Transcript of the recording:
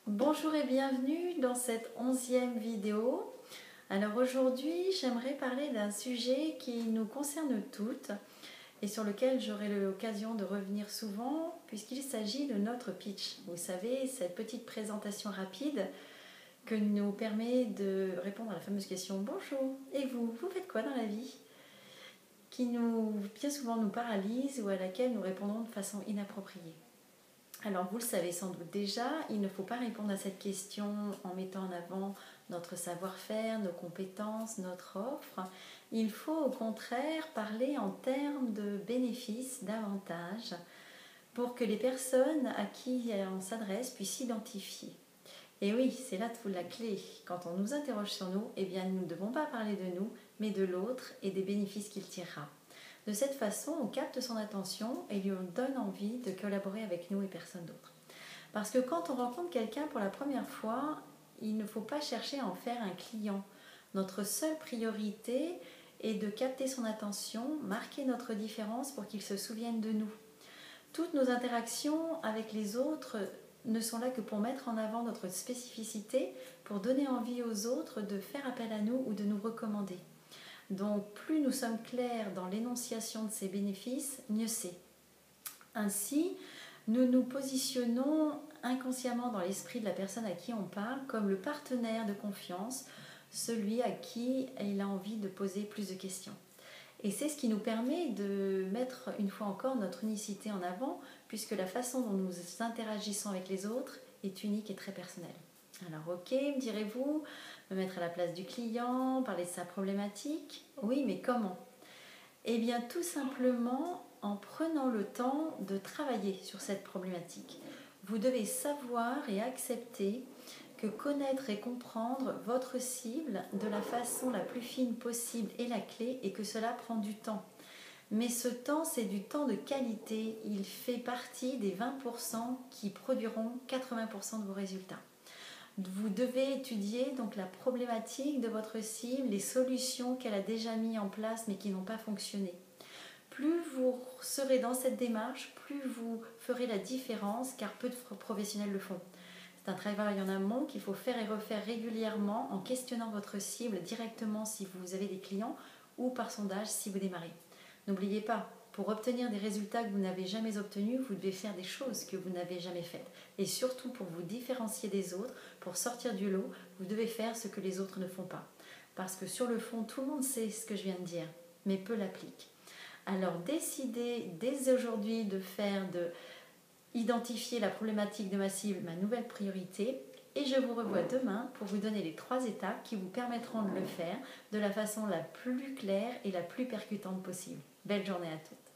Bonjour et bienvenue dans cette 11e vidéo. Alors aujourd'hui, j'aimerais parler d'un sujet qui nous concerne toutes et sur lequel j'aurai l'occasion de revenir souvent puisqu'il s'agit de notre pitch. Vous savez, cette petite présentation rapide que nous permet de répondre à la fameuse question « Bonjour, et vous faites quoi dans la vie ?» qui bien souvent nous paralyse ou à laquelle nous répondons de façon inappropriée. Alors vous le savez sans doute déjà, il ne faut pas répondre à cette question en mettant en avant notre savoir-faire, nos compétences, notre offre. Il faut au contraire parler en termes de bénéfices, d'avantages, pour que les personnes à qui on s'adresse puissent s'identifier. Et oui, c'est là toute la clé. Quand on nous interroge sur nous, eh bien nous ne devons pas parler de nous, mais de l'autre et des bénéfices qu'il tirera. De cette façon, on capte son attention et lui donne envie de collaborer avec nous et personne d'autre. Parce que quand on rencontre quelqu'un pour la première fois, il ne faut pas chercher à en faire un client. Notre seule priorité est de capter son attention, marquer notre différence pour qu'il se souvienne de nous. Toutes nos interactions avec les autres ne sont là que pour mettre en avant notre spécificité, pour donner envie aux autres de faire appel à nous ou de nous recommander. Donc plus nous sommes clairs dans l'énonciation de ces bénéfices, mieux c'est. Ainsi, nous nous positionnons inconsciemment dans l'esprit de la personne à qui on parle comme le partenaire de confiance, celui à qui il a envie de poser plus de questions. Et c'est ce qui nous permet de mettre une fois encore notre unicité en avant, puisque la façon dont nous interagissons avec les autres est unique et très personnelle. Alors ok, me direz-vous, me mettre à la place du client, parler de sa problématique. Oui, mais comment? Eh bien tout simplement en prenant le temps de travailler sur cette problématique. Vous devez savoir et accepter que connaître et comprendre votre cible de la façon la plus fine possible est la clé et que cela prend du temps. Mais ce temps, c'est du temps de qualité. Il fait partie des 20% qui produiront 80% de vos résultats. Vous devez étudier donc la problématique de votre cible, les solutions qu'elle a déjà mises en place mais qui n'ont pas fonctionné. Plus vous serez dans cette démarche, plus vous ferez la différence car peu de professionnels le font. C'est un travail en amont qu'il faut faire et refaire régulièrement en questionnant votre cible directement si vous avez des clients ou par sondage si vous démarrez. N'oubliez pas, pour obtenir des résultats que vous n'avez jamais obtenus, vous devez faire des choses que vous n'avez jamais faites. Et surtout, pour vous différencier des autres, pour sortir du lot, vous devez faire ce que les autres ne font pas. Parce que sur le fond, tout le monde sait ce que je viens de dire, mais peu l'applique. Alors décidez dès aujourd'hui identifier la problématique de ma cible, ma nouvelle priorité, et je vous revois demain pour vous donner les 3 étapes qui vous permettront de le faire de la façon la plus claire et la plus percutante possible. Belle journée à tous.